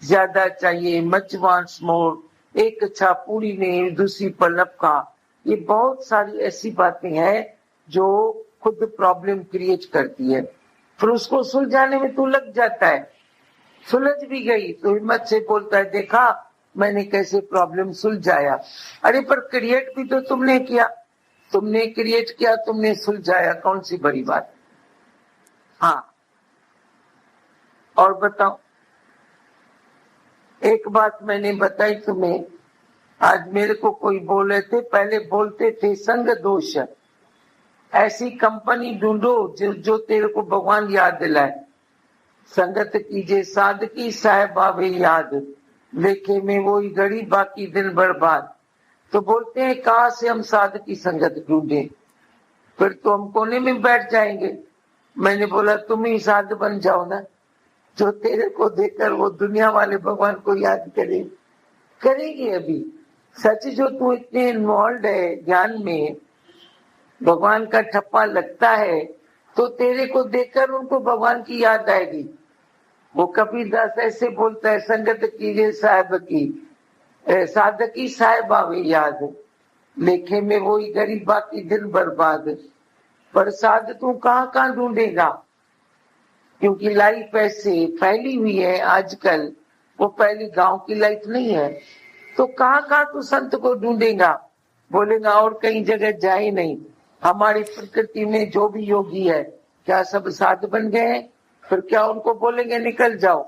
ज्यादा चाहिए, much wants मोर, एक इच्छा पूरी नहीं दूसरी पर लपका। ये बहुत सारी ऐसी बातें हैं जो खुद प्रॉब्लम क्रिएट करती है। फिर उसको सुलझाने में तू लग जाता है, सुलझ भी गई तो हिम्मत से बोलता है देखा मैंने कैसे प्रॉब्लम सुलझाया। अरे पर क्रिएट भी तो तुमने किया, तुमने क्रिएट किया, तुमने सुलझाया, कौन सी बड़ी बात। हाँ और बताओ, एक बात मैंने बताई तुम्हें, आज मेरे को कोई बोले थे, पहले बोलते थे संग दोष, ऐसी कंपनी ढूंढो जो तेरे को भगवान याद दिलाए। संगत कीजिए साधकी साहेब आवे याद, लेखे में वही घड़ी बाकी दिन बर्बाद। तो बोलते हैं कहाँ से हम साधकी संगत ढूंढे, फिर तो हम कोने में बैठ जाएंगे। मैंने बोला तुम ही साध बन जाओ ना, जो तेरे को देखकर वो दुनिया वाले भगवान को याद करेगी। अभी सच जो तू इतने इन्वॉल्व है ज्ञान में, भगवान का ठप्पा लगता है तो तेरे को देखकर उनको भगवान की याद आएगी। वो कबीरदास ऐसे बोलता है संगत कीजिए साहिब की साधकी साहिब आवे याद, लेखे में वही गरीब बाकी दिन बर्बाद। पर साध तू कहाँ ढूंढेगा, क्योंकि लाइफ ऐसे फैली हुई है आजकल, वो पहली गांव की लाइफ नहीं है। तो कहाँ तू संत को ढूंढेगा, बोलेगा और कहीं जगह जाए नहीं। हमारी प्रकृति में जो भी योगी है क्या सब साध बन गए हैं, फिर क्या उनको बोलेंगे निकल जाओ,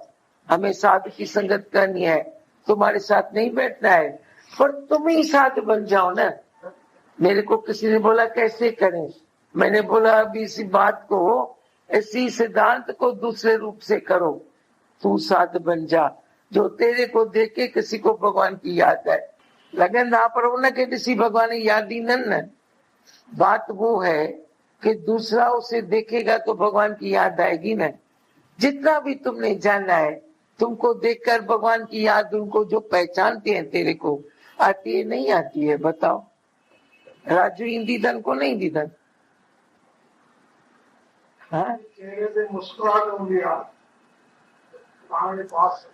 हमें साध की संगत करनी है, तुम्हारे साथ नहीं बैठना है। पर तुम ही साध बन जाओ ना। मेरे को किसी ने बोला कैसे करें, मैंने बोला अभी इसी बात को, इसी सिद्धांत को दूसरे रूप से करो। तू साध बन जा, जो तेरे को देख के किसी को भगवान की याद है। लगन ना पर न के किसी भगवान की याद ही न। बात वो है कि दूसरा उसे देखेगा तो भगवान की याद आएगी ना। जितना भी तुमने जाना है, तुमको देखकर भगवान की याद उनको जो पहचानते हैं तेरे को आती है नहीं आती है, बताओ। राजू हिंदी धन को नहीं दी धन, हाँ चेहरे पे मुस्कुराहट होंगी हमारे पास,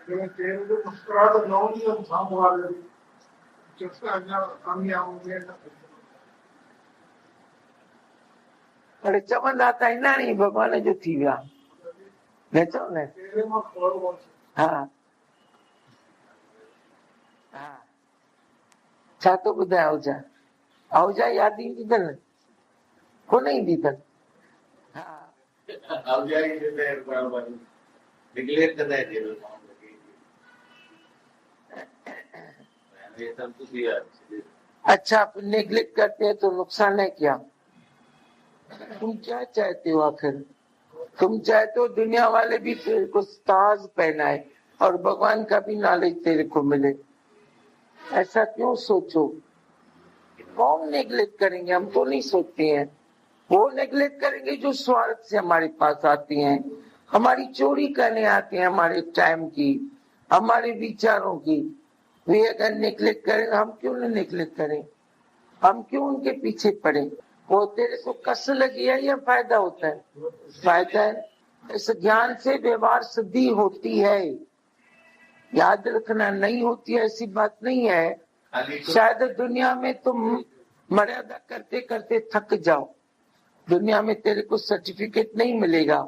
चेहरे पे मुस्कुराहट न होगी हम सामने वाले अरे चवंदा था इना नहीं भगवान जो थी विया न चओ न। हाँ हाँ छा तो ॿुधाए आहूजा याद ईंदी अथनि को न ईंदी अथनि। अच्छा नेग्लेक्ट करते हैं तो नुकसान है क्या। तुम क्या चाहते हो आखिर, तुम चाहते हो दुनिया वाले भी तेरे को ताज पहनाए और भगवान का भी नॉलेज तेरे को मिले। ऐसा क्यों सोचो, कौन नेग्लेक्ट करेंगे, हम तो नहीं सोचते हैं। वो नेग्लेक्ट करेंगे जो स्वार्थ से हमारे पास आते हैं, हमारी चोरी करने आते हैं, हमारे टाइम की, हमारे विचारों की। वे अगर नेग्लेक्ट करें, हम क्यों न नेग्लेक्ट करें, हम क्यों उनके पीछे पड़े। वो तेरे को कष्ट लगी है या फायदा होता है, फायदा है। इस ज्ञान से व्यवहार सिद्धि होती है, याद रखना नहीं होती है ऐसी बात नहीं है। शायद दुनिया में तुम मर्यादा करते करते थक जाओ, दुनिया में तेरे को सर्टिफिकेट नहीं मिलेगा,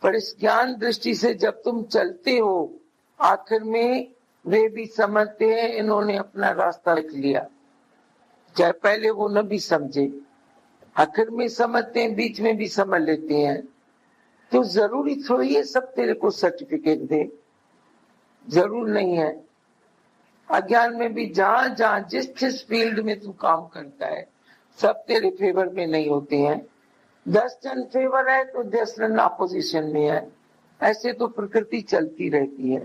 पर इस ज्ञान दृष्टि से जब तुम चलते हो आखिर में वे भी समझते हैं इन्होंने अपना रास्ता रख लिया, चाहे पहले वो न भी समझे, आखिर में समझते हैं, बीच में भी समझ लेते हैं। तो जरूरी थोड़ी है सब तेरे को सर्टिफिकेट दे, जरूर नहीं है। अज्ञान में भी जहां जहां जिस फील्ड में तू काम करता है सब तेरे फेवर में नहीं होते हैं। 10 जन फेवर है तो 10 जन अपोजिशन में है, ऐसे तो प्रकृति चलती रहती है।